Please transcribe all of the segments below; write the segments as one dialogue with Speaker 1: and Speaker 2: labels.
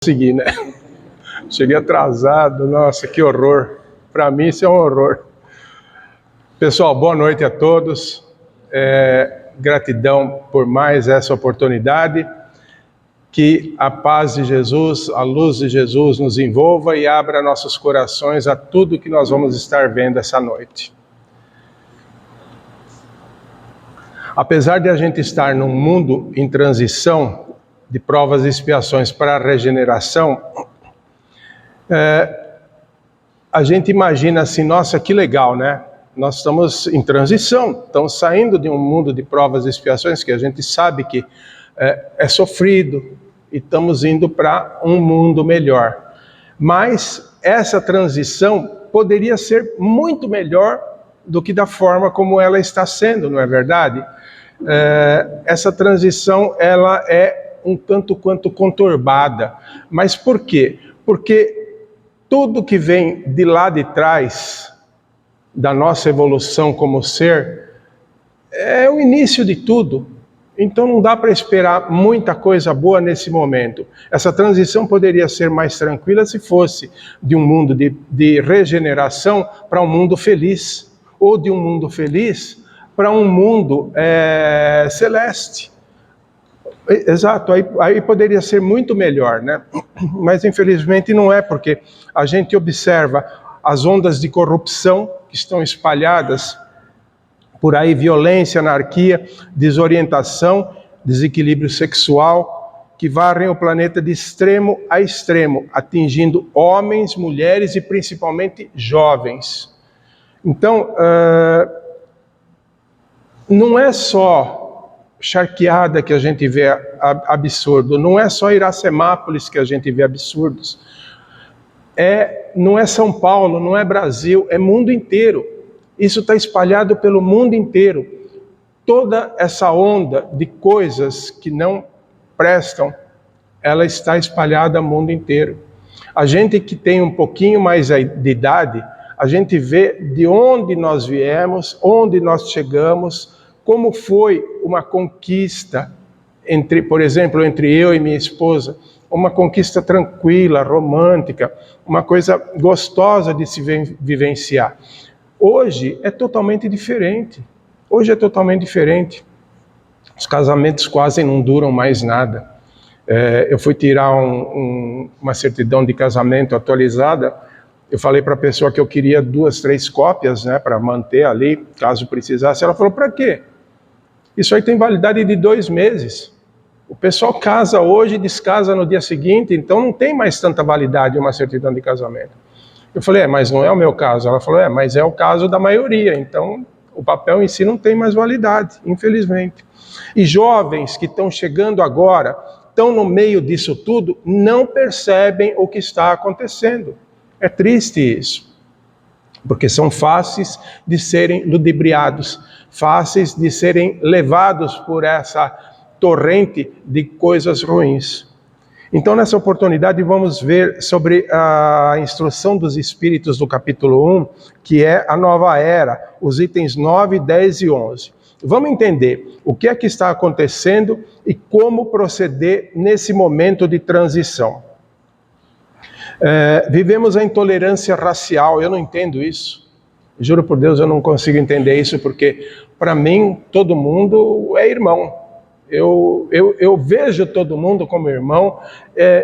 Speaker 1: Consegui, né? Cheguei atrasado, nossa, que horror. Para mim isso é um horror. Pessoal, boa noite a todos. Gratidão por mais essa oportunidade. Que a paz de Jesus, a luz de Jesus nos envolva e abra nossos corações a tudo que nós vamos estar vendo essa noite. Apesar de a gente estar num mundo em transição de provas e expiações para a regeneração, a gente imagina assim, nossa, que legal, né? Nós estamos em transição, estamos saindo de um mundo de provas e expiações que a gente sabe que é sofrido e estamos indo para um mundo melhor. Mas essa transição poderia ser muito melhor do que da forma como ela está sendo, não é verdade? Essa transição, ela é um tanto quanto conturbada. Mas por quê? Porque tudo que vem de lá de trás, da nossa evolução como ser, é o início de tudo. Então não dá para esperar muita coisa boa nesse momento. Essa transição poderia ser mais tranquila se fosse de um mundo de regeneração para um mundo feliz, ou de um mundo feliz para um mundo celeste. Exato, aí poderia ser muito melhor, né? Mas infelizmente não é, porque a gente observa as ondas de corrupção que estão espalhadas por aí, violência, anarquia, desorientação, desequilíbrio sexual, que varrem o planeta de extremo a extremo, atingindo homens, mulheres e principalmente jovens. Então, não é só charqueada que a gente vê absurdo, não é só Iracemápolis que a gente vê absurdos, não é São Paulo, não é Brasil, é mundo inteiro. Isso está espalhado pelo mundo inteiro. Toda essa onda de coisas que não prestam, ela está espalhada no mundo inteiro. A gente que tem um pouquinho mais de idade, a gente vê de onde nós viemos, onde nós chegamos, como foi uma conquista, por exemplo, entre eu e minha esposa, uma conquista tranquila, romântica, uma coisa gostosa de se vivenciar. Hoje é totalmente diferente. Hoje é totalmente diferente. Os casamentos quase não duram mais nada. Eu fui tirar uma certidão de casamento atualizada. Eu falei para a pessoa que eu queria 2, 3 cópias, né, para manter ali, caso precisasse. Ela falou, para quê? Isso aí tem validade de 2 meses. O pessoal casa hoje e descasa no dia seguinte, então não tem mais tanta validade uma certidão de casamento. Eu falei, mas não é o meu caso. Ela falou, mas é o caso da maioria, então o papel em si não tem mais validade, infelizmente. E jovens que estão chegando agora, estão no meio disso tudo, não percebem o que está acontecendo. É triste isso, porque são fáceis de serem ludibriados, fáceis de serem levados por essa torrente de coisas ruins. Então, nessa oportunidade, vamos ver sobre a instrução dos Espíritos do capítulo 1, que é a nova era, os itens 9, 10 e 11. Vamos entender o que é que está acontecendo e como proceder nesse momento de transição. Vivemos a intolerância racial, eu não entendo isso. Juro por Deus, eu não consigo entender isso, porque para mim todo mundo é irmão. Eu vejo todo mundo como irmão,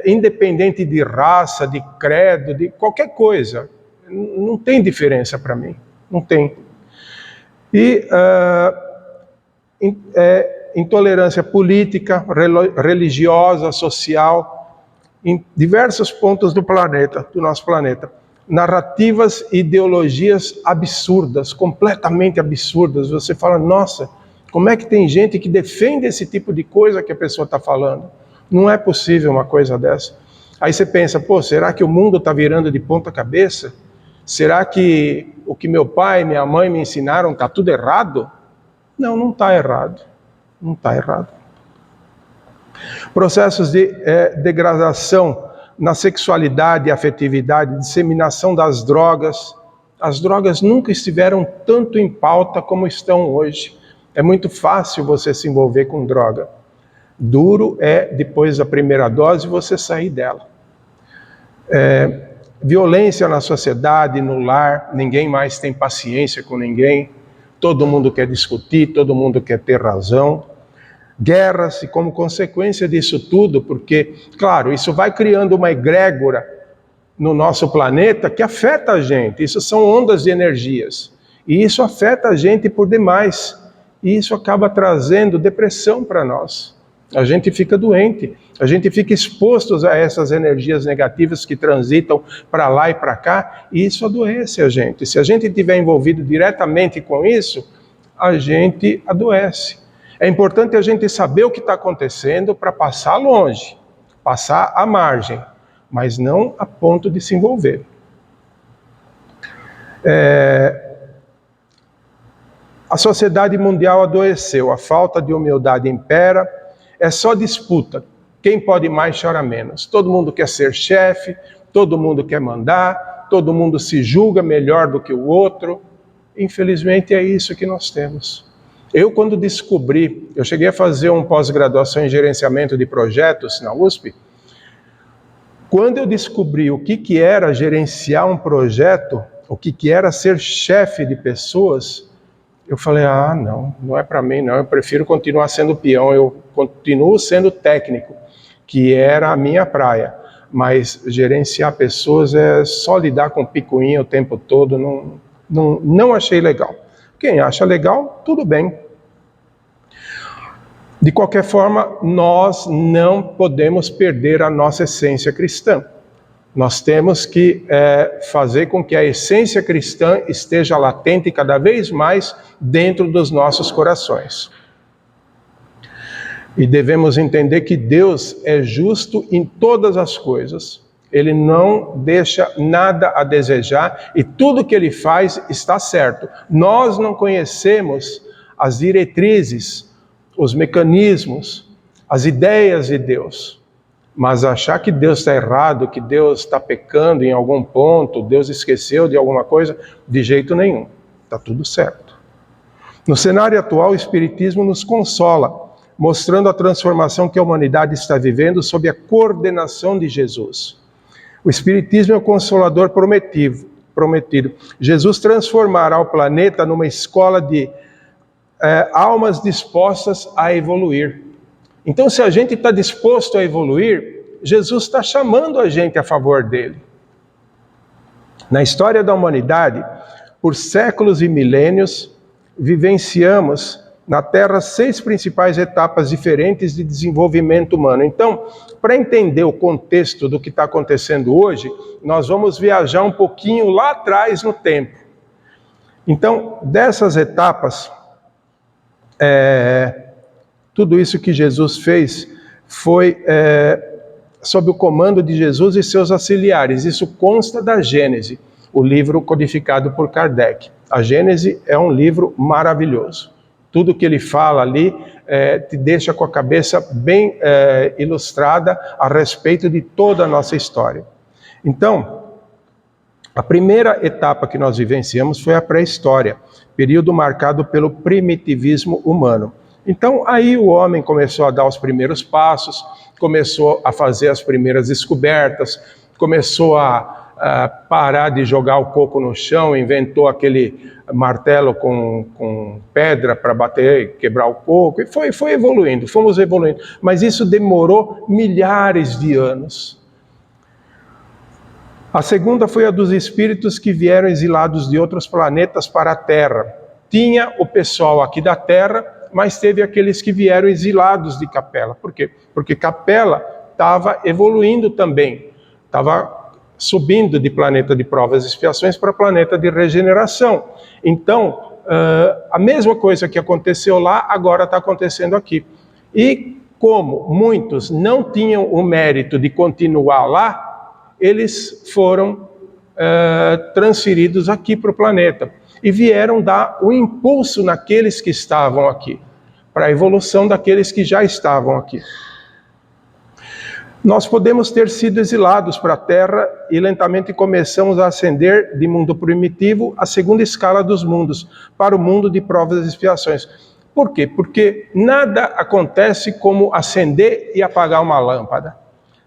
Speaker 1: independente de raça, de credo, de qualquer coisa. Não tem diferença para mim, não tem. E intolerância política, religiosa, social, em diversos pontos do nosso planeta. Narrativas e ideologias absurdas, completamente absurdas. Você fala, nossa, como é que tem gente que defende esse tipo de coisa que a pessoa está falando? Não é possível uma coisa dessa. Aí você pensa, será que o mundo está virando de ponta cabeça? Será que o que meu pai e minha mãe me ensinaram está tudo errado? Não, não está errado. Não está errado. Processos de degradação na sexualidade e afetividade, disseminação das drogas. As drogas nunca estiveram tanto em pauta como estão hoje. É muito fácil você se envolver com droga. Duro é, depois da primeira dose, você sair dela. Violência na sociedade, no lar, ninguém mais tem paciência com ninguém, todo mundo quer discutir, todo mundo quer ter razão. Guerras, e como consequência disso tudo, porque, claro, isso vai criando uma egrégora no nosso planeta que afeta a gente. Isso são ondas de energias. E isso afeta a gente por demais. E isso acaba trazendo depressão para nós. A gente fica doente. A gente fica exposto a essas energias negativas que transitam para lá e para cá. E isso adoece a gente. Se a gente estiver envolvido diretamente com isso, a gente adoece. É importante a gente saber o que está acontecendo para passar longe, passar à margem, mas não a ponto de se envolver. A sociedade mundial adoeceu, a falta de humildade impera, é só disputa. Quem pode mais chora menos. Todo mundo quer ser chefe, todo mundo quer mandar, todo mundo se julga melhor do que o outro. Infelizmente é isso que nós temos. Eu, quando descobri, eu cheguei a fazer uma pós-graduação em gerenciamento de projetos na USP. Quando eu descobri o que era gerenciar um projeto, o que era ser chefe de pessoas, eu falei, não é para mim não, eu prefiro continuar sendo peão, eu continuo sendo técnico, que era a minha praia, mas gerenciar pessoas é só lidar com picuinha o tempo todo, não achei legal. Quem acha legal, tudo bem. De qualquer forma, nós não podemos perder a nossa essência cristã. Nós temos que fazer com que a essência cristã esteja latente cada vez mais dentro dos nossos corações. E devemos entender que Deus é justo em todas as coisas. Ele não deixa nada a desejar e tudo que Ele faz está certo. Nós não conhecemos as diretrizes, os mecanismos, as ideias de Deus. Mas achar que Deus está errado, que Deus está pecando em algum ponto, Deus esqueceu de alguma coisa, de jeito nenhum. Está tudo certo. No cenário atual, o Espiritismo nos consola, mostrando a transformação que a humanidade está vivendo sob a coordenação de Jesus. O Espiritismo é o consolador prometido. Jesus transformará o planeta numa escola de almas dispostas a evoluir. Então, se a gente está disposto a evoluir, Jesus está chamando a gente a favor dele. Na história da humanidade, por séculos e milênios, vivenciamos na Terra 6 principais etapas diferentes de desenvolvimento humano. Então, para entender o contexto do que está acontecendo hoje, nós vamos viajar um pouquinho lá atrás no tempo. Então, dessas etapas, tudo isso que Jesus fez foi sob o comando de Jesus e seus auxiliares. Isso consta da Gênese, o livro codificado por Kardec. A Gênese é um livro maravilhoso. Tudo que ele fala ali te deixa com a cabeça bem ilustrada a respeito de toda a nossa história. Então, a primeira etapa que nós vivenciamos foi a pré-história, período marcado pelo primitivismo humano. Então, aí o homem começou a dar os primeiros passos, começou a fazer as primeiras descobertas, começou a parar de jogar o coco no chão, inventou aquele martelo com pedra para bater e quebrar o coco, e foi evoluindo, fomos evoluindo. Mas isso demorou milhares de anos. A segunda foi a dos espíritos que vieram exilados de outros planetas para a Terra. Tinha o pessoal aqui da Terra, mas teve aqueles que vieram exilados de Capela. Por quê? Porque Capela estava evoluindo também, estava subindo de planeta de provas e expiações para planeta de regeneração. Então, a mesma coisa que aconteceu lá, agora está acontecendo aqui. E como muitos não tinham o mérito de continuar lá, eles foram transferidos aqui para o planeta e vieram dar um impulso naqueles que estavam aqui, para a evolução daqueles que já estavam aqui. Nós podemos ter sido exilados para a Terra e lentamente começamos a ascender de mundo primitivo à segunda escala dos mundos, para o mundo de provas e expiações. Por quê? Porque nada acontece como acender e apagar uma lâmpada.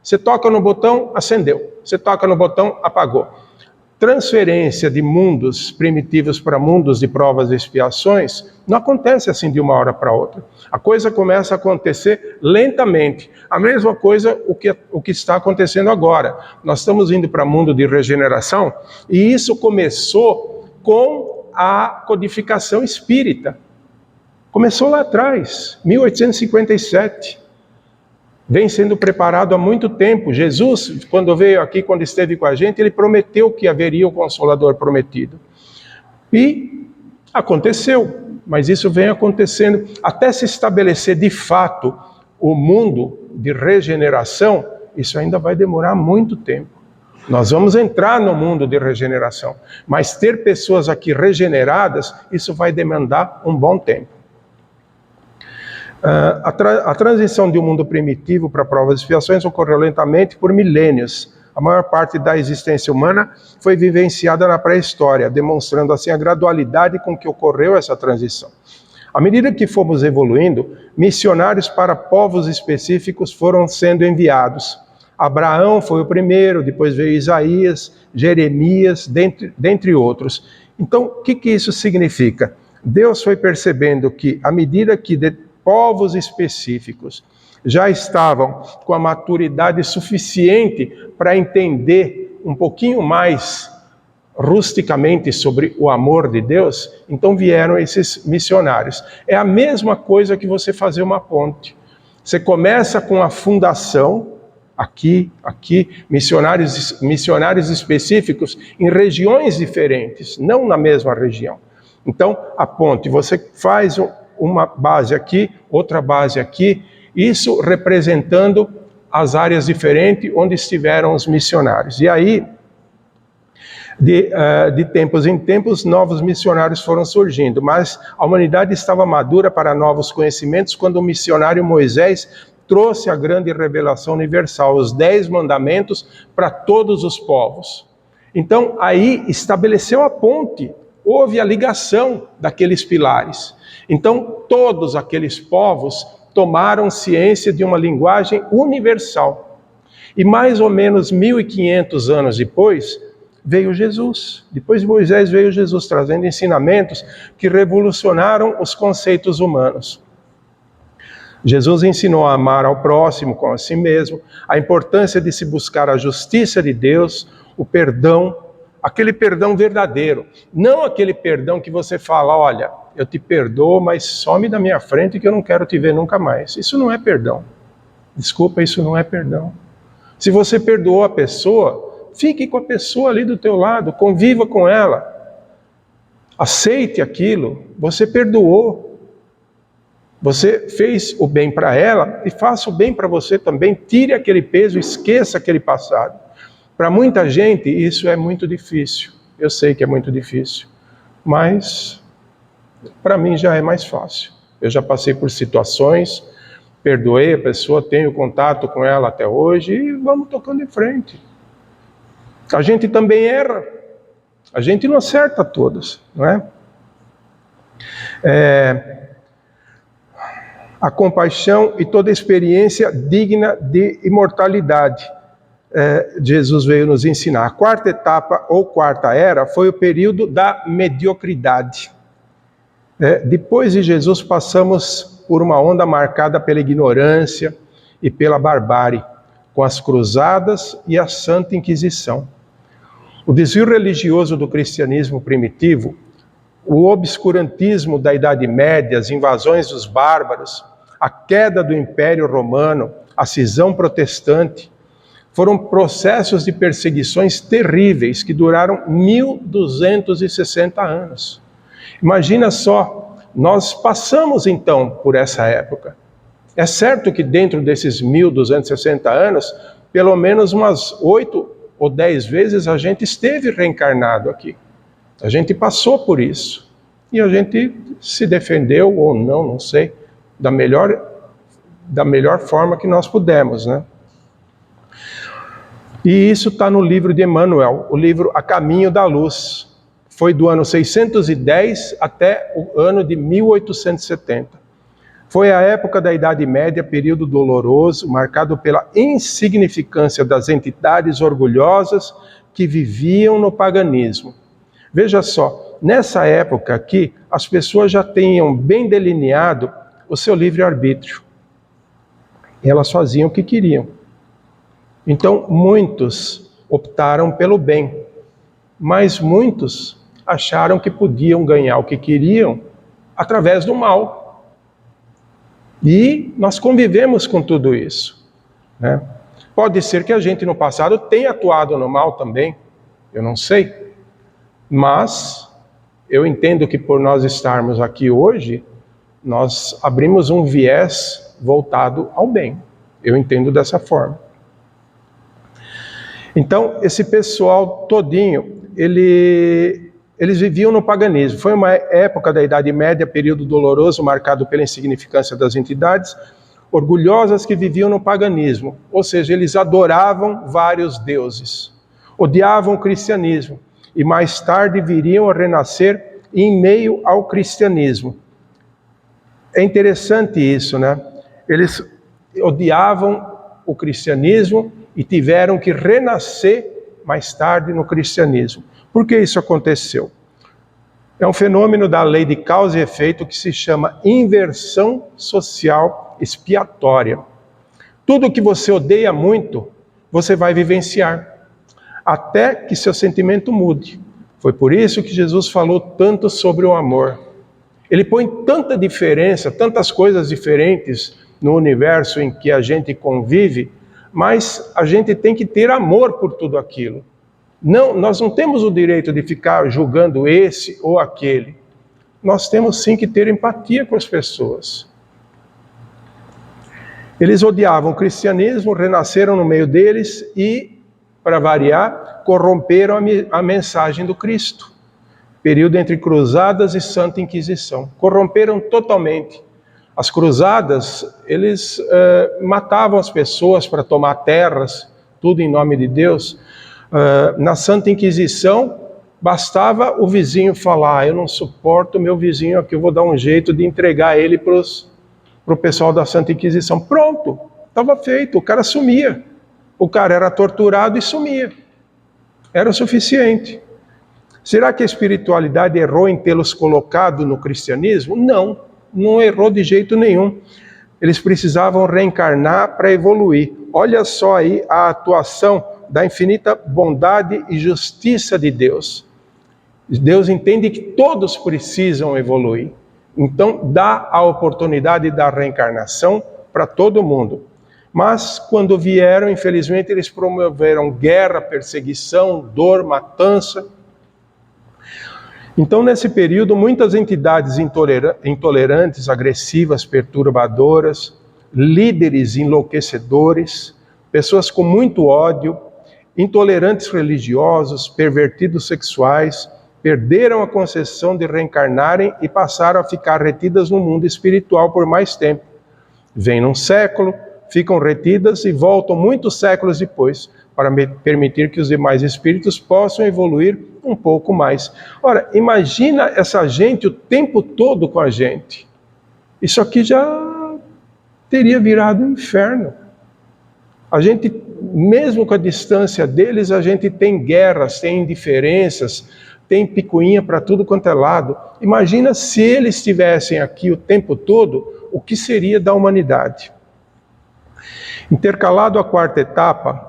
Speaker 1: Você toca no botão, acendeu. Você toca no botão, apagou. Transferência de mundos primitivos para mundos de provas e expiações não acontece assim de uma hora para outra. A coisa começa a acontecer lentamente. A mesma coisa o que está acontecendo agora. Nós estamos indo para mundo de regeneração e isso começou com a codificação espírita. Começou lá atrás, 1857. Vem sendo preparado há muito tempo. Jesus, quando veio aqui, quando esteve com a gente, ele prometeu que haveria o Consolador prometido. E aconteceu, mas isso vem acontecendo. Até se estabelecer de fato o mundo de regeneração, isso ainda vai demorar muito tempo. Nós vamos entrar no mundo de regeneração, mas ter pessoas aqui regeneradas, isso vai demandar um bom tempo. A transição de um mundo primitivo para provas e expiações ocorreu lentamente por milênios. A maior parte da existência humana foi vivenciada na pré-história, demonstrando assim a gradualidade com que ocorreu essa transição. À medida que fomos evoluindo, missionários para povos específicos foram sendo enviados. Abraão foi o primeiro, depois veio Isaías, Jeremias, dentre outros. Então, o que isso significa? Deus foi percebendo que, à medida que povos específicos já estavam com a maturidade suficiente para entender um pouquinho mais rusticamente sobre o amor de Deus, então vieram esses missionários. É a mesma coisa que você fazer uma ponte. Você começa com a fundação, aqui, missionários específicos em regiões diferentes, não na mesma região. Então, a ponte, você faz uma base aqui, outra base aqui, isso representando as áreas diferentes onde estiveram os missionários. E aí, de tempos em tempos, novos missionários foram surgindo, mas a humanidade estava madura para novos conhecimentos quando o missionário Moisés trouxe a grande revelação universal, os 10 mandamentos para todos os povos. Então, aí estabeleceu a ponte, houve a ligação daqueles pilares. Então, todos aqueles povos tomaram ciência de uma linguagem universal. E mais ou menos 1.500 anos depois, veio Jesus. Depois de Moisés veio Jesus, trazendo ensinamentos que revolucionaram os conceitos humanos. Jesus ensinou a amar ao próximo como a si mesmo, a importância de se buscar a justiça de Deus, o perdão, aquele perdão verdadeiro, não aquele perdão que você fala, olha, eu te perdoo, mas some da minha frente que eu não quero te ver nunca mais. Isso não é perdão. Desculpa, isso não é perdão. Se você perdoou a pessoa, fique com a pessoa ali do teu lado, conviva com ela. Aceite aquilo, você perdoou. Você fez o bem para ela e faça o bem para você também. Tire aquele peso, esqueça aquele passado. Para muita gente isso é muito difícil. Eu sei que é muito difícil, mas para mim já é mais fácil. Eu já passei por situações, perdoei a pessoa, tenho contato com ela até hoje e vamos tocando em frente. A gente também erra. A gente não acerta todas, não é? A compaixão e toda experiência digna de imortalidade. Jesus veio nos ensinar. A quarta etapa, ou quarta era, foi o período da mediocridade. Depois de Jesus, passamos por uma onda marcada pela ignorância e pela barbárie, com as cruzadas e a Santa Inquisição. O desvio religioso do cristianismo primitivo, o obscurantismo da Idade Média, as invasões dos bárbaros, a queda do Império Romano, a cisão protestante, foram processos de perseguições terríveis que duraram 1260 anos. Imagina só, nós passamos então por essa época. É certo que dentro desses 1260 anos, pelo menos umas 8 ou 10 vezes a gente esteve reencarnado aqui. A gente passou por isso. E a gente se defendeu ou não, não sei, da melhor forma que nós pudemos, né? E isso está no livro de Emmanuel, o livro A Caminho da Luz. Foi do ano 610 até o ano de 1870. Foi a época da Idade Média, período doloroso, marcado pela insignificância das entidades orgulhosas que viviam no paganismo. Veja só, nessa época aqui, as pessoas já tinham bem delineado o seu livre-arbítrio. Elas faziam o que queriam. Então, muitos optaram pelo bem, mas muitos acharam que podiam ganhar o que queriam através do mal. E nós convivemos com tudo isso, né? Pode ser que a gente no passado tenha atuado no mal também, eu não sei. Mas eu entendo que por nós estarmos aqui hoje, nós abrimos um viés voltado ao bem. Eu entendo dessa forma. Então, esse pessoal todinho, eles viviam no paganismo. Foi uma época da Idade Média, período doloroso, marcado pela insignificância das entidades orgulhosas que viviam no paganismo. Ou seja, eles adoravam vários deuses, odiavam o cristianismo e mais tarde viriam a renascer em meio ao cristianismo. É interessante isso, né? Eles odiavam o cristianismo e tiveram que renascer mais tarde no cristianismo. Por que isso aconteceu? É um fenômeno da lei de causa e efeito que se chama inversão social expiatória. Tudo que você odeia muito, você vai vivenciar, até que seu sentimento mude. Foi por isso que Jesus falou tanto sobre o amor. Ele põe tanta diferença, tantas coisas diferentes no universo em que a gente convive, mas a gente tem que ter amor por tudo aquilo. Não, nós não temos o direito de ficar julgando esse ou aquele. Nós temos sim que ter empatia com as pessoas. Eles odiavam o cristianismo, renasceram no meio deles e, para variar, corromperam a mensagem do Cristo. Período entre cruzadas e Santa Inquisição. Corromperam totalmente. As cruzadas, eles matavam as pessoas para tomar terras, tudo em nome de Deus. Na Santa Inquisição, bastava o vizinho falar: eu não suporto meu vizinho aqui, eu vou dar um jeito de entregar ele para o pessoal da Santa Inquisição. Pronto, estava feito, o cara sumia. O cara era torturado e sumia. Era o suficiente. Será que a espiritualidade errou em tê-los colocado no cristianismo? Não, não errou de jeito nenhum. Eles precisavam reencarnar para evoluir. Olha só aí a atuação da infinita bondade e justiça de Deus. Deus entende que todos precisam evoluir. Então, dá a oportunidade da reencarnação para todo mundo. Mas, quando vieram, infelizmente, eles promoveram guerra, perseguição, dor, matança. Então, nesse período, muitas entidades intolerantes, agressivas, perturbadoras, líderes enlouquecedores, pessoas com muito ódio, intolerantes religiosos, pervertidos sexuais, perderam a concessão de reencarnarem e passaram a ficar retidas no mundo espiritual por mais tempo. Vêm num século, ficam retidas e voltam muitos séculos depois, para permitir que os demais espíritos possam evoluir um pouco mais. Ora, imagina essa gente o tempo todo com a gente. Isso aqui já teria virado um inferno. A gente, mesmo com a distância deles, a gente tem guerras, tem indiferenças, tem picuinha para tudo quanto é lado. Imagina se eles estivessem aqui o tempo todo, o que seria da humanidade? Intercalado à quarta etapa,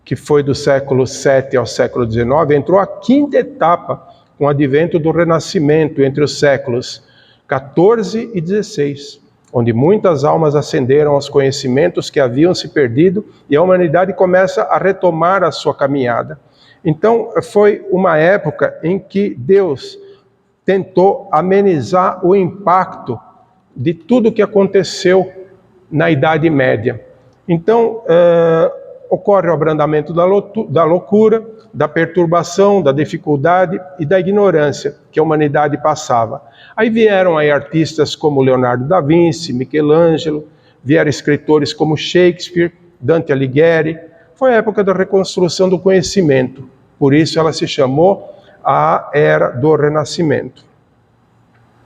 Speaker 1: que foi do século VII ao século XIX, entrou a quinta etapa, com o advento do Renascimento, entre os séculos XIV e XVI, onde muitas almas ascenderam aos conhecimentos que haviam se perdido e a humanidade começa a retomar a sua caminhada. Então, foi uma época em que Deus tentou amenizar o impacto de tudo que aconteceu na Idade Média. Então, ocorre o abrandamento da loucura, da perturbação, da dificuldade e da ignorância que a humanidade passava. Aí vieram aí artistas como Leonardo da Vinci, Michelangelo, vieram escritores como Shakespeare, Dante Alighieri. Foi a época da reconstrução do conhecimento, por isso ela se chamou a Era do Renascimento.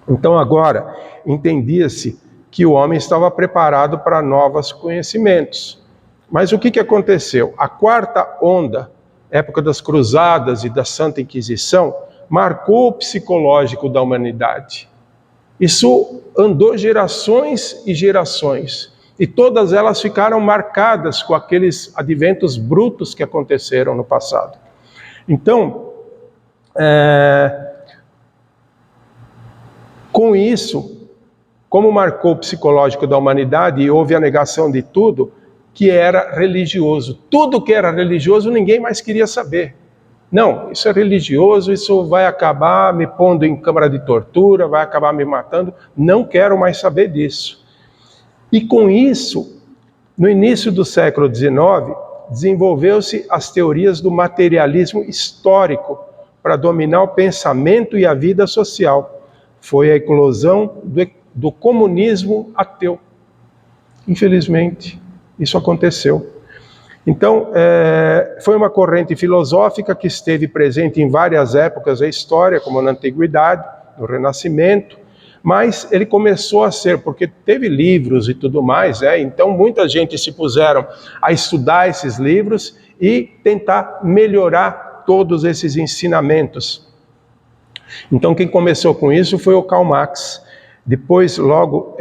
Speaker 1: Então agora entendia-se que o homem estava preparado para novos conhecimentos. Mas o que aconteceu? A quarta onda, época das cruzadas e da Santa Inquisição, marcou o psicológico da humanidade. Isso andou gerações e gerações, e todas elas ficaram marcadas com aqueles adventos brutos que aconteceram no passado. Então, com isso, como marcou o psicológico da humanidade e houve a negação de tudo que era religioso. Tudo que era religioso ninguém mais queria saber. Não, isso é religioso, isso vai acabar me pondo em câmara de tortura, vai acabar me matando. Não quero mais saber disso. E com isso, no início do século XIX, desenvolveu-se as teorias do materialismo histórico para dominar o pensamento e a vida social. Foi a eclosão do comunismo ateu. Infelizmente, isso aconteceu. Então, foi uma corrente filosófica que esteve presente em várias épocas da história, como na Antiguidade, no Renascimento, mas ele começou a ser, porque teve livros e tudo mais, então muita gente se puseram a estudar esses livros e tentar melhorar todos esses ensinamentos. Então, quem começou com isso foi o Karl Marx. Depois, logo,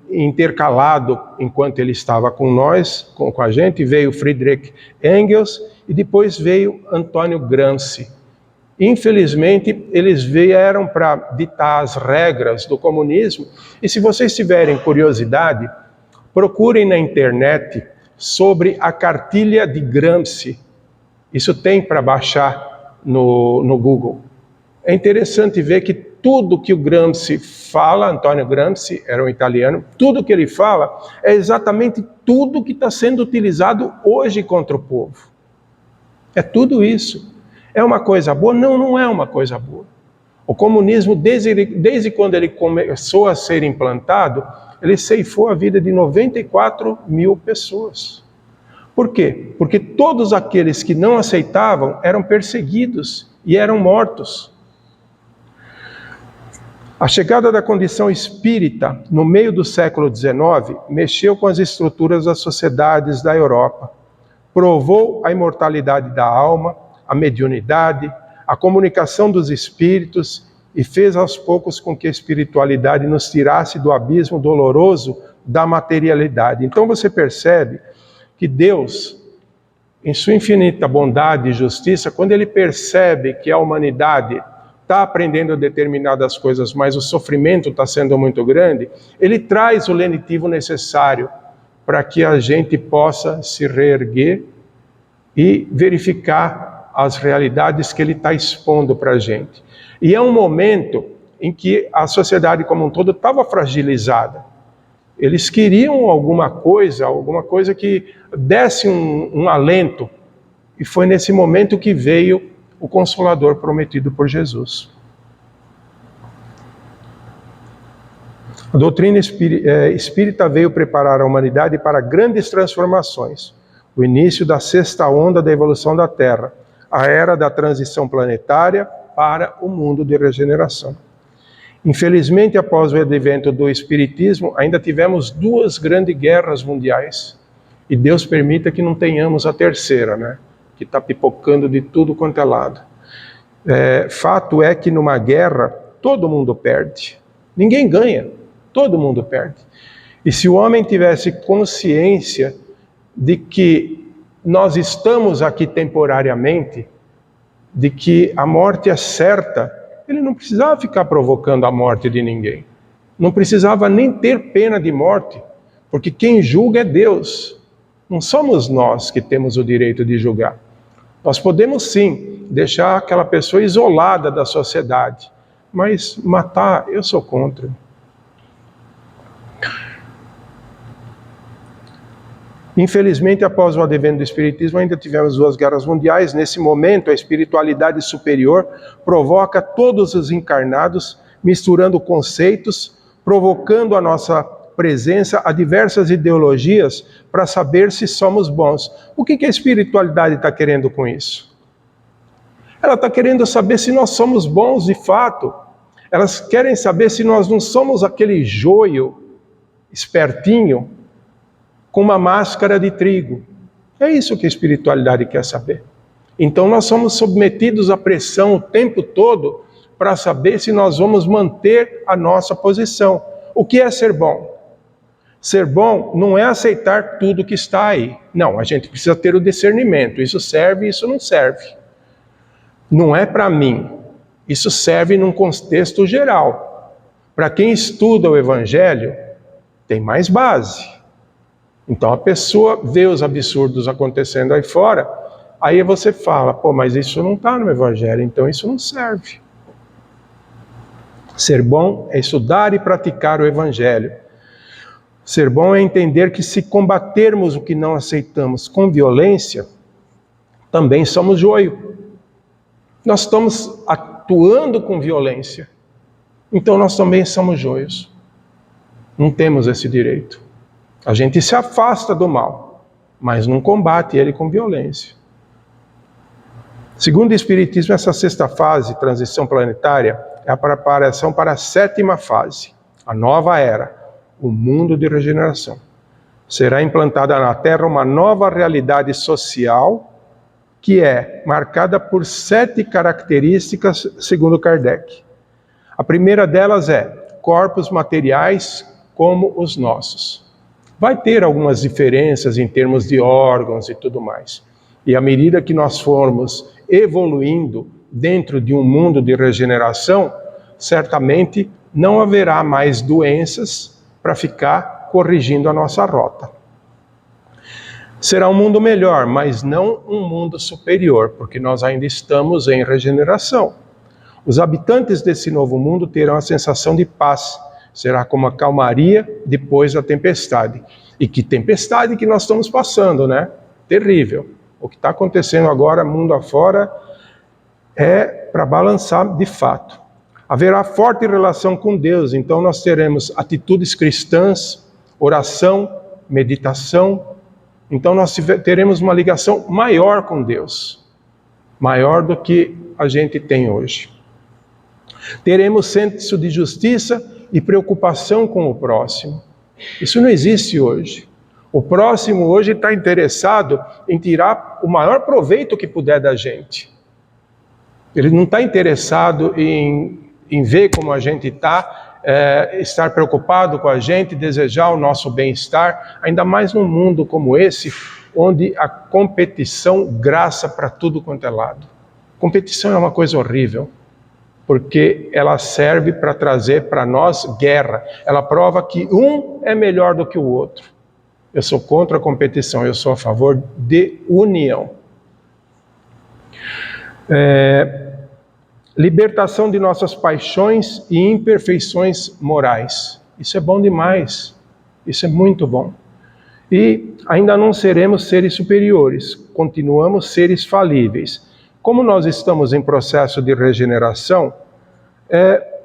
Speaker 1: intercalado, enquanto ele estava com nós, com a gente, veio Friedrich Engels e depois veio Antônio Gramsci. Infelizmente, eles vieram para ditar as regras do comunismo, e se vocês tiverem curiosidade, procurem na internet sobre a cartilha de Gramsci. Isso tem para baixar no Google. É interessante ver que tudo que o Gramsci fala, Antônio Gramsci era um italiano, tudo que ele fala é exatamente tudo que está sendo utilizado hoje contra o povo. É tudo isso. É uma coisa boa? Não, não é uma coisa boa. O comunismo, desde quando ele começou a ser implantado, ele ceifou a vida de 94 mil pessoas. Por quê? Porque todos aqueles que não aceitavam eram perseguidos e eram mortos. A chegada da condição espírita no meio do século XIX mexeu com as estruturas das sociedades da Europa. Provou a imortalidade da alma, a mediunidade, a comunicação dos espíritos e fez aos poucos com que a espiritualidade nos tirasse do abismo doloroso da materialidade. Então você percebe que Deus, em sua infinita bondade e justiça, quando ele percebe que a humanidade está aprendendo determinadas coisas, mas o sofrimento está sendo muito grande, ele traz o lenitivo necessário para que a gente possa se reerguer e verificar as realidades que ele está expondo para a gente. E é um momento em que a sociedade como um todo estava fragilizada. Eles queriam alguma coisa que desse um alento, e foi nesse momento que veio o Consolador prometido por Jesus. A doutrina espírita veio preparar a humanidade para grandes transformações. O início da sexta onda da evolução da Terra, a era da transição planetária para o mundo de regeneração. Infelizmente, após o advento do Espiritismo, ainda tivemos 2 grandes guerras mundiais. E Deus permita que não tenhamos a terceira, né? Que está pipocando de tudo quanto é lado. Fato é que numa guerra, todo mundo perde. Ninguém ganha, todo mundo perde. E se o homem tivesse consciência de que nós estamos aqui temporariamente, de que a morte é certa, ele não precisava ficar provocando a morte de ninguém. Não precisava nem ter pena de morte, porque quem julga é Deus. Não somos nós que temos o direito de julgar. Nós podemos sim deixar aquela pessoa isolada da sociedade, mas matar, eu sou contra. Infelizmente, após o advento do Espiritismo, ainda tivemos 2 guerras mundiais. Nesse momento, a espiritualidade superior provoca todos os encarnados, misturando conceitos, provocando a nossa presença a diversas ideologias para saber se somos bons. O que a espiritualidade está querendo com isso? Ela está querendo saber se nós somos bons de fato. Elas querem saber se nós não somos aquele joio espertinho, com uma máscara de trigo. É isso que a espiritualidade quer saber. Então nós somos submetidos à pressão o tempo todo para saber se nós vamos manter a nossa posição. O que é ser bom? Ser bom não é aceitar tudo que está aí. Não, a gente precisa ter o discernimento. Isso serve, isso não serve. Não é para mim. Isso serve num contexto geral. Para quem estuda o Evangelho, tem mais base. Então a pessoa vê os absurdos acontecendo aí fora, aí você fala, pô, mas isso não está no Evangelho, então isso não serve. Ser bom é estudar e praticar o Evangelho. Ser bom é entender que se combatermos o que não aceitamos com violência, também somos joio. Nós estamos atuando com violência, então nós também somos joios. Não temos esse direito. A gente se afasta do mal, mas não combate ele com violência. Segundo o Espiritismo, essa sexta fase, transição planetária, é a preparação para a sétima fase, a nova era, o mundo de regeneração. Será implantada na Terra uma nova realidade social que é marcada por 7 características, segundo Kardec. A primeira delas é corpos materiais como os nossos. Vai ter algumas diferenças em termos de órgãos e tudo mais. E à medida que nós formos evoluindo dentro de um mundo de regeneração, certamente não haverá mais doenças para ficar corrigindo a nossa rota. Será um mundo melhor, mas não um mundo superior, porque nós ainda estamos em regeneração. Os habitantes desse novo mundo terão a sensação de paz. Será como a calmaria depois da tempestade. E que tempestade que nós estamos passando, né? Terrível. O que está acontecendo agora, mundo afora, é para balançar de fato. Haverá forte relação com Deus, então nós teremos atitudes cristãs, oração, meditação. Então nós teremos uma ligação maior com Deus, maior do que a gente tem hoje. Teremos senso de justiça e preocupação com o próximo. Isso não existe hoje. O próximo hoje está interessado em tirar o maior proveito que puder da gente. Ele não está interessado em ver como a gente está, estar preocupado com a gente, desejar o nosso bem-estar, ainda mais num mundo como esse, onde a competição graça para tudo quanto é lado. Competição é uma coisa horrível, porque ela serve para trazer para nós guerra. Ela prova que um é melhor do que o outro. Eu sou contra a competição, eu sou a favor de união. Libertação de nossas paixões e imperfeições morais. Isso é bom demais. Isso é muito bom. E ainda não seremos seres superiores, continuamos seres falíveis. Como nós estamos em processo de regeneração,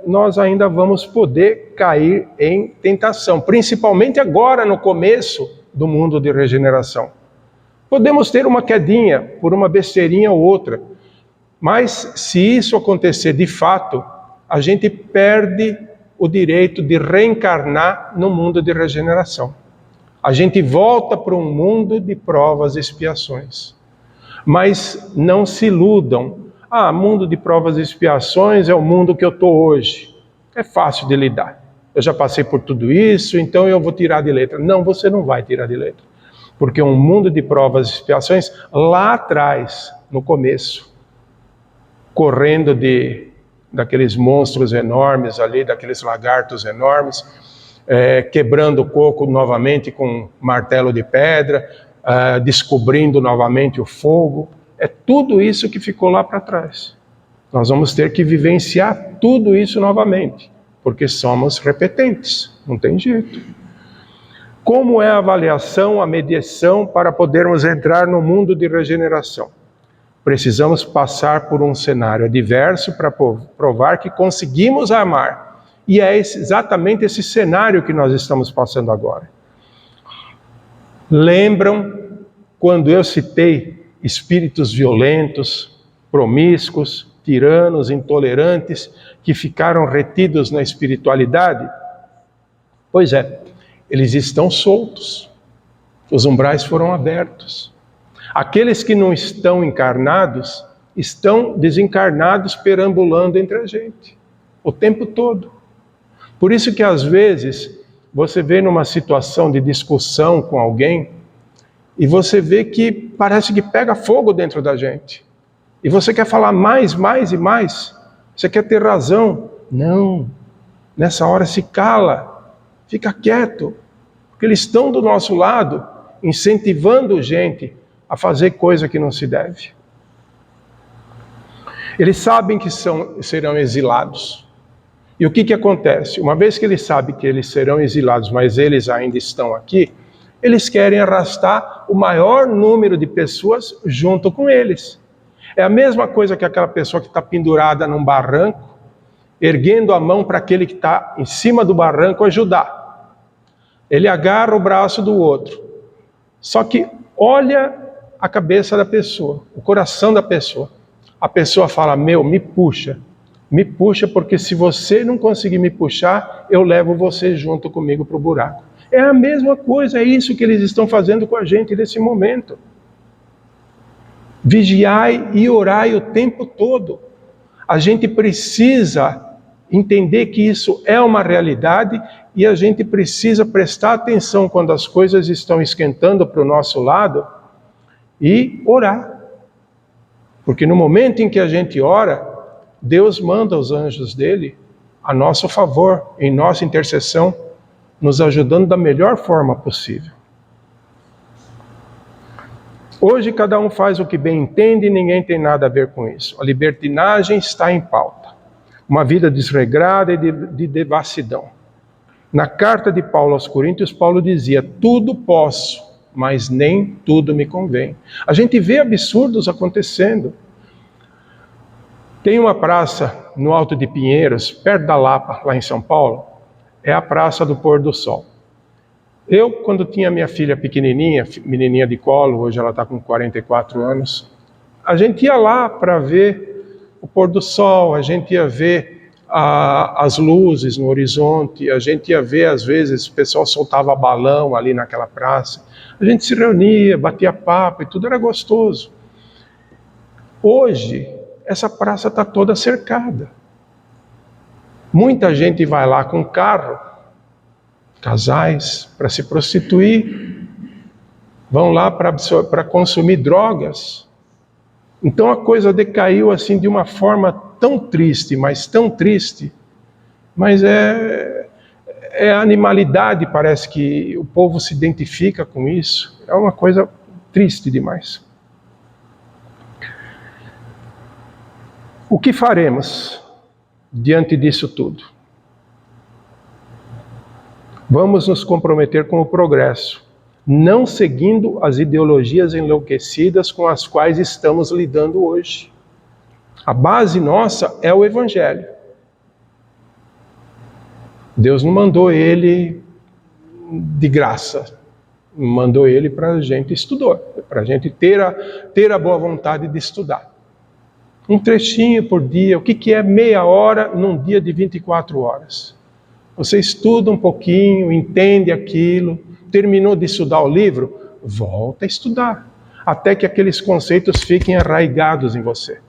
Speaker 1: nós ainda vamos poder cair em tentação, principalmente agora no começo do mundo de regeneração. Podemos ter uma quedinha por uma besteirinha ou outra, mas se isso acontecer de fato, a gente perde o direito de reencarnar no mundo de regeneração. A gente volta para um mundo de provas e expiações. Mas não se iludam. Mundo de provas e expiações é o mundo que eu estou hoje. É fácil de lidar. Eu já passei por tudo isso, então eu vou tirar de letra. Não, você não vai tirar de letra. Porque um mundo de provas e expiações, lá atrás, no começo, correndo daqueles monstros enormes ali, daqueles lagartos enormes, quebrando o coco novamente com martelo de pedra, descobrindo novamente o fogo. É tudo isso que ficou lá para trás. Nós vamos ter que vivenciar tudo isso novamente, porque somos repetentes, não tem jeito. Como é a avaliação, a mediação para podermos entrar no mundo de regeneração? Precisamos passar por um cenário adverso para provar que conseguimos amar. E é exatamente esse cenário que nós estamos passando agora. Lembram quando eu citei espíritos violentos, promíscuos, tiranos, intolerantes, que ficaram retidos na espiritualidade? Pois é, eles estão soltos. Os umbrais foram abertos. Aqueles que não estão encarnados, estão desencarnados perambulando entre a gente, o tempo todo. Por isso que às vezes você vê numa situação de discussão com alguém e você vê que parece que pega fogo dentro da gente. E você quer falar mais e mais. Você quer ter razão. Não. Nessa hora se cala. Fica quieto. Porque eles estão do nosso lado, incentivando gente a fazer coisa que não se deve. Eles sabem que serão exilados. E o que acontece? Uma vez que eles sabem que eles serão exilados, mas eles ainda estão aqui, eles querem arrastar o maior número de pessoas junto com eles. É a mesma coisa que aquela pessoa que está pendurada num barranco, erguendo a mão para aquele que está em cima do barranco ajudar. Ele agarra o braço do outro. Só que olha a cabeça da pessoa, o coração da pessoa. A pessoa fala, me puxa porque se você não conseguir me puxar, eu levo você junto comigo para o buraco. É a mesma coisa, é isso que eles estão fazendo com a gente nesse momento. Vigiai e orai o tempo todo. A gente precisa entender que isso é uma realidade e a gente precisa prestar atenção quando as coisas estão esquentando para o nosso lado e orar. Porque no momento em que a gente ora, Deus manda os anjos dele a nosso favor, em nossa intercessão, nos ajudando da melhor forma possível. Hoje cada um faz o que bem entende e ninguém tem nada a ver com isso. A libertinagem está em pauta. Uma vida desregrada e de devassidão. Na carta de Paulo aos Coríntios, Paulo dizia, tudo posso, mas nem tudo me convém. A gente vê absurdos acontecendo. Tem uma praça no Alto de Pinheiros, perto da Lapa, lá em São Paulo, é a Praça do Pôr do Sol. Eu, quando tinha minha filha pequenininha, menininha de colo, hoje ela está com 44 anos, a gente ia lá para ver o pôr do sol, a gente ia ver as luzes no horizonte, a gente ia ver, às vezes, o pessoal soltava balão ali naquela praça. A gente se reunia, batia papo e tudo era gostoso. Hoje, essa praça está toda cercada. Muita gente vai lá com carro, casais, para se prostituir, vão lá para consumir drogas. Então a coisa decaiu assim de uma forma tão triste, mas tão triste. Mas é a animalidade, parece que o povo se identifica com isso. É uma coisa triste demais. O que faremos diante disso tudo? Vamos nos comprometer com o progresso, não seguindo as ideologias enlouquecidas com as quais estamos lidando hoje. A base nossa é o Evangelho. Deus não mandou ele de graça, mandou ele para a gente estudar, para a gente ter a boa vontade de estudar. Um trechinho por dia, o que é meia hora num dia de 24 horas? Você estuda um pouquinho, entende aquilo, terminou de estudar o livro, volta a estudar, até que aqueles conceitos fiquem arraigados em você.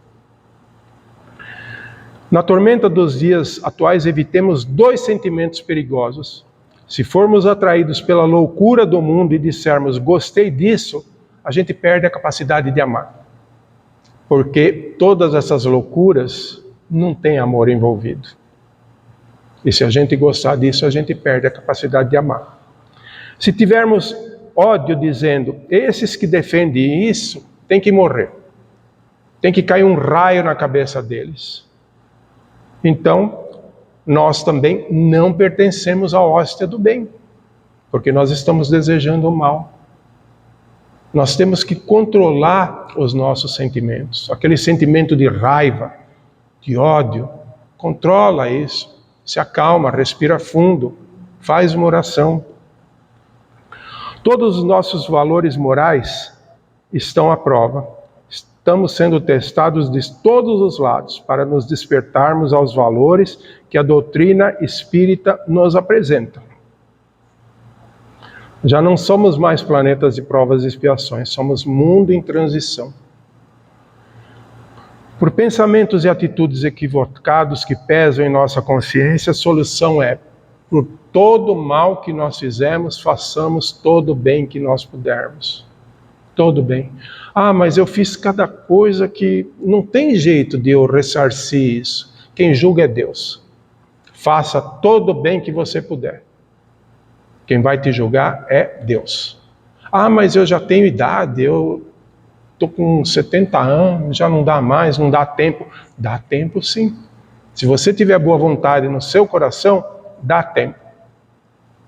Speaker 1: Na tormenta dos dias atuais, evitemos 2 sentimentos perigosos. Se formos atraídos pela loucura do mundo e dissermos, gostei disso, a gente perde a capacidade de amar. Porque todas essas loucuras não têm amor envolvido. E se a gente gostar disso, a gente perde a capacidade de amar. Se tivermos ódio dizendo, esses que defendem isso, tem que morrer. Tem que cair um raio na cabeça deles. Então, nós também não pertencemos à hóstia do bem. Porque nós estamos desejando o mal. Nós temos que controlar os nossos sentimentos. Aquele sentimento de raiva, de ódio, controla isso. Se acalma, respira fundo, faz uma oração. Todos os nossos valores morais estão à prova. Estamos sendo testados de todos os lados para nos despertarmos aos valores que a doutrina espírita nos apresenta. Já não somos mais planetas de provas e expiações, somos mundo em transição. Por pensamentos e atitudes equivocados que pesam em nossa consciência, a solução é: por todo o mal que nós fizemos, façamos todo o bem que nós pudermos. Todo bem. Ah, mas eu fiz cada coisa que não tem jeito de eu ressarcir isso. Quem julga é Deus. Faça todo o bem que você puder. Quem vai te julgar é Deus. Ah, mas eu já tenho idade, eu estou com 70 anos, já não dá mais, não dá tempo. Dá tempo sim. Se você tiver boa vontade no seu coração, dá tempo.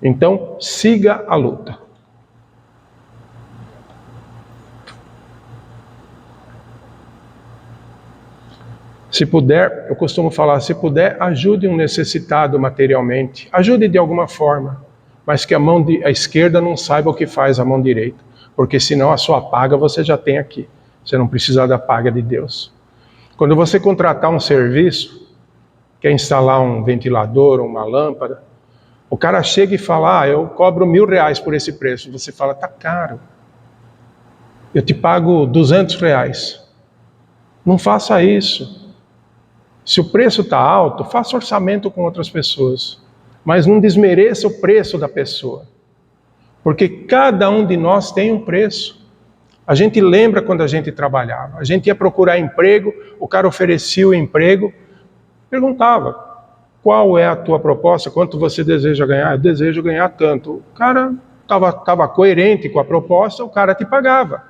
Speaker 1: Então, siga a luta. Se puder, eu costumo falar, se puder, ajude um necessitado materialmente. Ajude de alguma forma, mas que a esquerda não saiba o que faz a mão direita. Porque senão a sua paga você já tem aqui. Você não precisa da paga de Deus. Quando você contratar um serviço, quer instalar um ventilador, uma lâmpada, o cara chega e fala, eu cobro R$1.000 por esse preço. Você fala, tá caro. Eu te pago R$200. Não faça isso. Se o preço está alto, faça orçamento com outras pessoas. Mas não desmereça o preço da pessoa. Porque cada um de nós tem um preço. A gente lembra quando a gente trabalhava. A gente ia procurar emprego, o cara oferecia o emprego, perguntava, qual é a tua proposta? Quanto você deseja ganhar? Eu desejo ganhar tanto. O cara estava coerente com a proposta, o cara te pagava.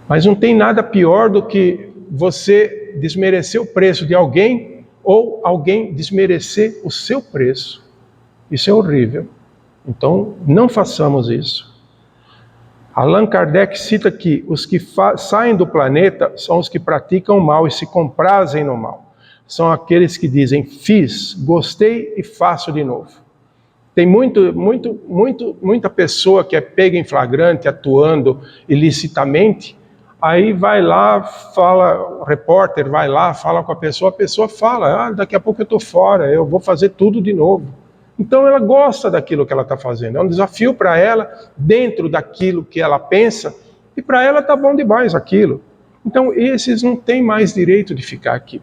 Speaker 1: Mas não tem nada pior do que você desmerecer o preço de alguém ou alguém desmerecer o seu preço. Isso é horrível. Então, não façamos isso. Allan Kardec cita que os que saem do planeta são os que praticam o mal e se comprazem no mal. São aqueles que dizem, fiz, gostei e faço de novo. Tem muita pessoa que é pega em flagrante, atuando ilicitamente, aí vai lá, fala, o repórter vai lá, fala com a pessoa fala, daqui a pouco eu estou fora, eu vou fazer tudo de novo. Então ela gosta daquilo que ela está fazendo, é um desafio para ela, dentro daquilo que ela pensa, e para ela está bom demais aquilo. Então esses não têm mais direito de ficar aqui.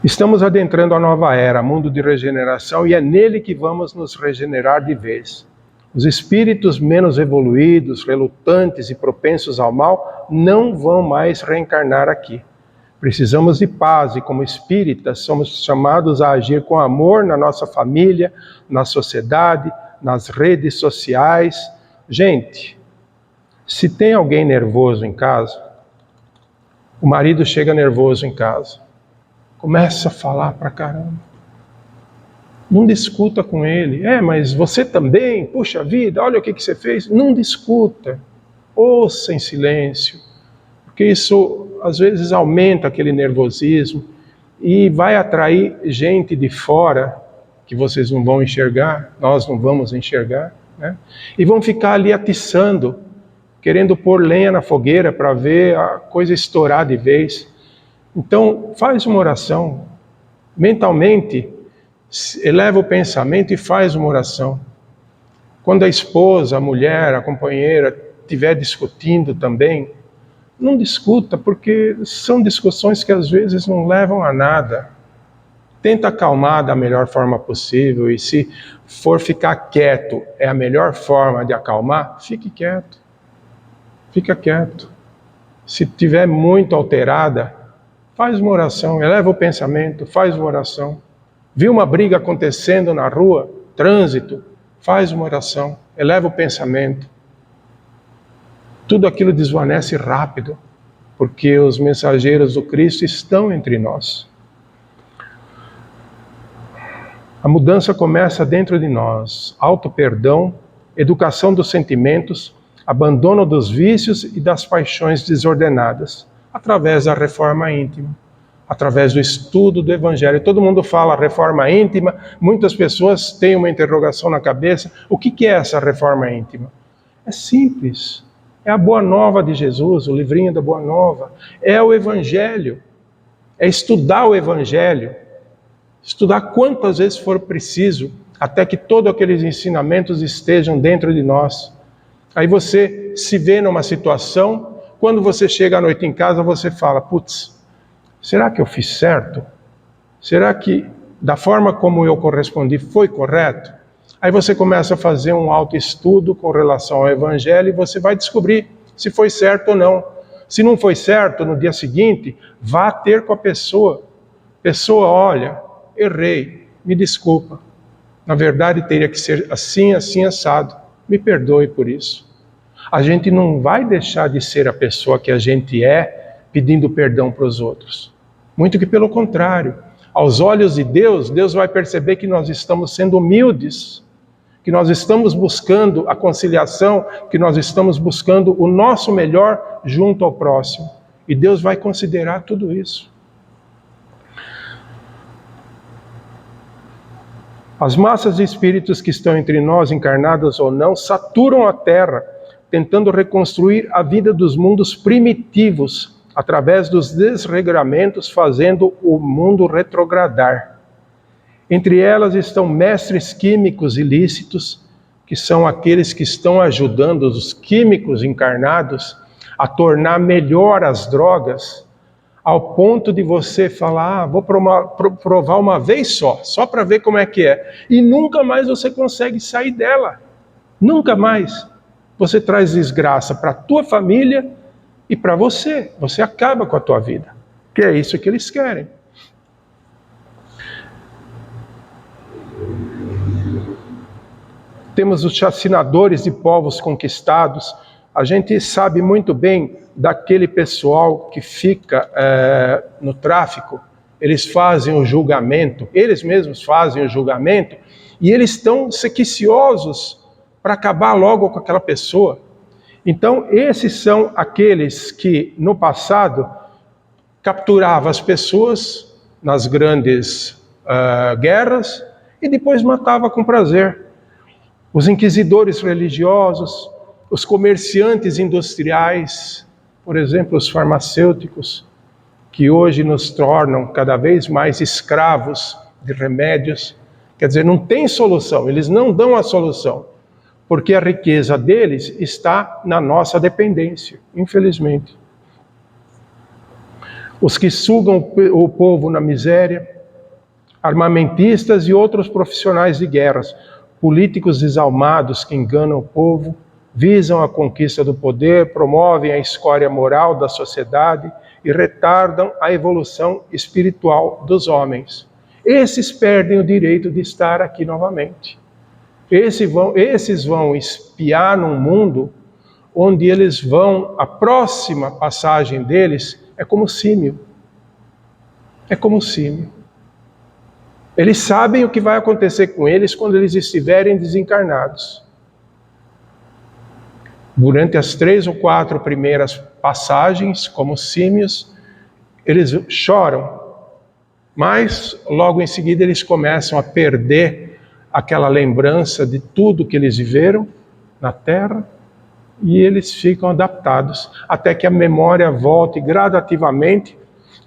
Speaker 1: Estamos adentrando a nova era, mundo de regeneração, e é nele que vamos nos regenerar de vez. Os espíritos menos evoluídos, relutantes e propensos ao mal, não vão mais reencarnar aqui. Precisamos de paz e, como espíritas, somos chamados a agir com amor na nossa família, na sociedade, nas redes sociais. Gente, se tem alguém nervoso em casa, o marido chega nervoso em casa, começa a falar pra caramba. Não discuta com ele. Mas você também? Puxa vida, olha o que você fez. Não discuta. Ouça em silêncio. Porque isso, às vezes, aumenta aquele nervosismo e vai atrair gente de fora que vocês não vão enxergar, nós não vamos enxergar, né? E vão ficar ali atiçando, querendo pôr lenha na fogueira para ver a coisa estourar de vez. Então, faz uma oração. Mentalmente, eleva o pensamento e faz uma oração. Quando a esposa, a mulher, a companheira estiver discutindo também, não discuta, porque são discussões que às vezes não levam a nada. Tenta acalmar da melhor forma possível, e se for ficar quieto é a melhor forma de acalmar, fique quieto. Fica quieto. Se estiver muito alterada, faz uma oração, eleva o pensamento, faz uma oração. Viu uma briga acontecendo na rua, trânsito, faz uma oração, eleva o pensamento. Tudo aquilo desvanece rápido, porque os mensageiros do Cristo estão entre nós. A mudança começa dentro de nós. Auto-perdão, educação dos sentimentos, abandono dos vícios e das paixões desordenadas, através da reforma íntima, através do estudo do Evangelho. Todo mundo fala reforma íntima, muitas pessoas têm uma interrogação na cabeça. O que é essa reforma íntima? É simples. É a Boa Nova de Jesus, o livrinho da Boa Nova. É o Evangelho. É estudar o Evangelho. Estudar quantas vezes for preciso, até que todos aqueles ensinamentos estejam dentro de nós. Aí você se vê numa situação, quando você chega à noite em casa, você fala, putz, será que eu fiz certo? Será que da forma como eu correspondi foi correto? Aí você começa a fazer um autoestudo com relação ao Evangelho e você vai descobrir se foi certo ou não. Se não foi certo, no dia seguinte, vá ter com a pessoa. Pessoa, olha, errei, me desculpa. Na verdade, teria que ser assim, assim, assado. Me perdoe por isso. A gente não vai deixar de ser a pessoa que a gente é pedindo perdão para os outros. Muito que pelo contrário. Aos olhos de Deus, Deus vai perceber que nós estamos sendo humildes, que nós estamos buscando a conciliação, que nós estamos buscando o nosso melhor junto ao próximo. E Deus vai considerar tudo isso. As massas de espíritos que estão entre nós, encarnadas ou não, saturam a Terra, tentando reconstruir a vida dos mundos primitivos, através dos desregramentos, fazendo o mundo retrogradar. Entre elas estão mestres químicos ilícitos, que são aqueles que estão ajudando os químicos encarnados a tornar melhor as drogas, ao ponto de você falar, vou provar uma vez só para ver como é que é. E nunca mais você consegue sair dela. Nunca mais. Você traz desgraça para a tua família e para você. Você acaba com a tua vida. Que é isso que eles querem. Temos os chacinadores de povos conquistados. A gente sabe muito bem daquele pessoal que fica no tráfico. Eles fazem o julgamento, eles mesmos fazem o julgamento, e eles estão sequiciosos para acabar logo com aquela pessoa. Então, esses são aqueles que, no passado, capturavam as pessoas nas grandes guerras e depois matavam com prazer. Os inquisidores religiosos, os comerciantes industriais, por exemplo, os farmacêuticos, que hoje nos tornam cada vez mais escravos de remédios. Quer dizer, não tem solução, eles não dão a solução, porque a riqueza deles está na nossa dependência, infelizmente. Os que sugam o povo na miséria, armamentistas e outros profissionais de guerras, políticos desalmados que enganam o povo, visam a conquista do poder, promovem a escória moral da sociedade e retardam a evolução espiritual dos homens. Esses perdem o direito de estar aqui novamente. Esses vão espiar num mundo onde eles vão, a próxima passagem deles é como símio. É como símio. Eles sabem o que vai acontecer com eles quando eles estiverem desencarnados. Durante as 3 ou 4 primeiras passagens, como símios, eles choram, mas logo em seguida eles começam a perder aquela lembrança de tudo que eles viveram na Terra e eles ficam adaptados, até que a memória volte gradativamente,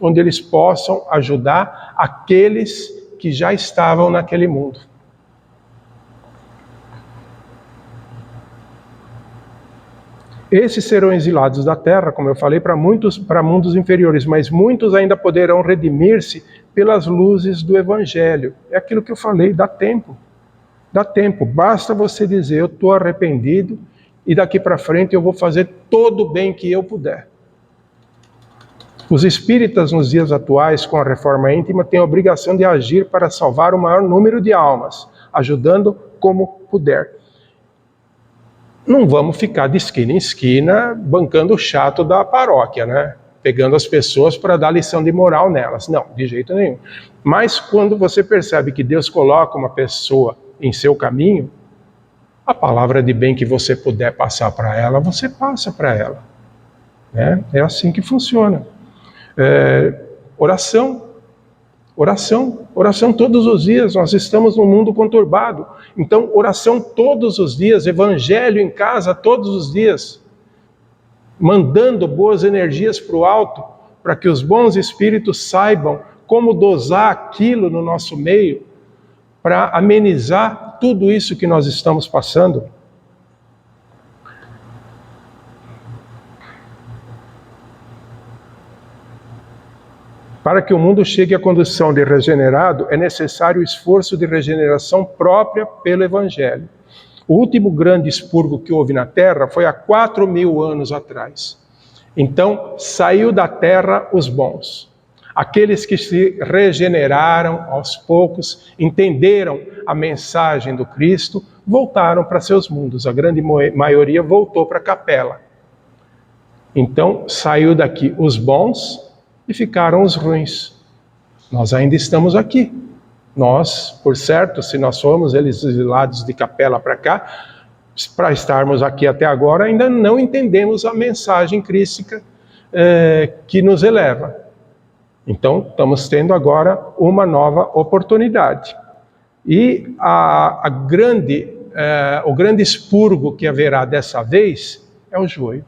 Speaker 1: onde eles possam ajudar aqueles que já estavam naquele mundo. Esses serão exilados da terra, como eu falei, para mundos inferiores, mas muitos ainda poderão redimir-se pelas luzes do Evangelho. É aquilo que eu falei, dá tempo. Dá tempo, basta você dizer, eu estou arrependido e daqui para frente eu vou fazer todo o bem que eu puder. Os espíritas nos dias atuais, com a reforma íntima, têm a obrigação de agir para salvar o maior número de almas, ajudando como puder. Não vamos ficar de esquina em esquina bancando o chato da paróquia, né? Pegando as pessoas para dar lição de moral nelas. Não, de jeito nenhum. Mas quando você percebe que Deus coloca uma pessoa em seu caminho, a palavra de bem que você puder passar para ela, você passa para ela. Né? É assim que funciona. Oração todos os dias. Nós estamos num mundo conturbado. Então, oração todos os dias, evangelho em casa todos os dias, mandando boas energias para o alto, para que os bons espíritos saibam como dosar aquilo no nosso meio para amenizar tudo isso que nós estamos passando. Para que o mundo chegue à condição de regenerado, é necessário o esforço de regeneração própria pelo Evangelho. O último grande expurgo que houve na Terra foi há 4.000 anos atrás. Então, saiu da Terra os bons. Aqueles que se regeneraram aos poucos, entenderam a mensagem do Cristo, voltaram para seus mundos. A grande maioria voltou para a capela. Então, saiu daqui os bons e ficaram os ruins. Nós ainda estamos aqui. Nós, por certo, se nós fomos exilados de capela para cá, para estarmos aqui até agora, ainda não entendemos a mensagem crística que nos eleva. Então, estamos tendo agora uma nova oportunidade. E o grande expurgo que haverá dessa vez é o joio.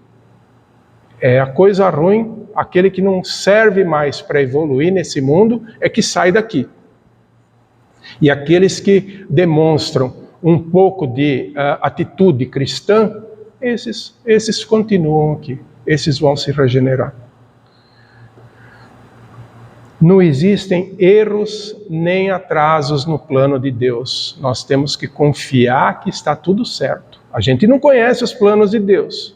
Speaker 1: É a coisa ruim, aquele que não serve mais para evoluir nesse mundo, é que sai daqui. E aqueles que demonstram um pouco de atitude cristã, esses continuam aqui, esses vão se regenerar. Não existem erros nem atrasos no plano de Deus. Nós temos que confiar que está tudo certo. A gente não conhece os planos de Deus,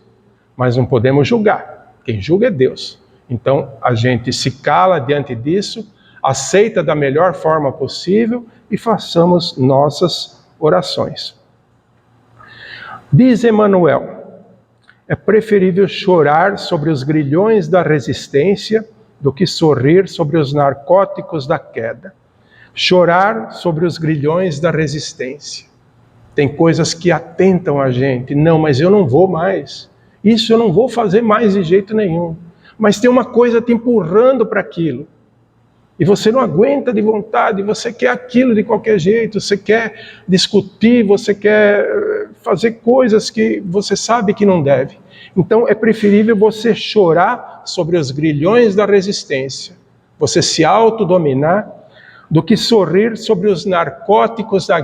Speaker 1: mas não podemos julgar. Quem julga é Deus. Então, a gente se cala diante disso, aceita da melhor forma possível e façamos nossas orações. Diz Emmanuel, é preferível chorar sobre os grilhões da resistência do que sorrir sobre os narcóticos da queda. Chorar sobre os grilhões da resistência. Tem coisas que atentam a gente. Não, mas eu não vou mais. Isso eu não vou fazer mais de jeito nenhum. Mas tem uma coisa te empurrando para aquilo. E você não aguenta de vontade, você quer aquilo de qualquer jeito, você quer discutir, você quer fazer coisas que você sabe que não deve. Então é preferível você chorar sobre os grilhões da resistência, você se autodominar, do que sorrir sobre os narcóticos da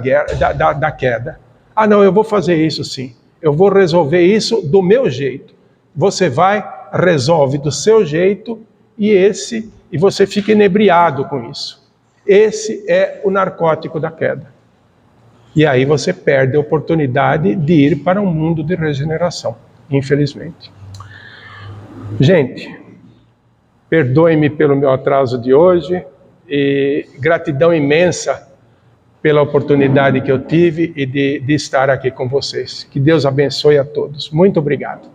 Speaker 1: queda. Ah não, eu vou fazer isso sim, eu vou resolver isso do meu jeito. Você vai, resolve do seu jeito e você fica inebriado com isso. Esse é o narcótico da queda. E aí você perde a oportunidade de ir para um mundo de regeneração, infelizmente. Gente, perdoe-me pelo meu atraso de hoje e gratidão imensa pela oportunidade que eu tive e de estar aqui com vocês. Que Deus abençoe a todos. Muito obrigado.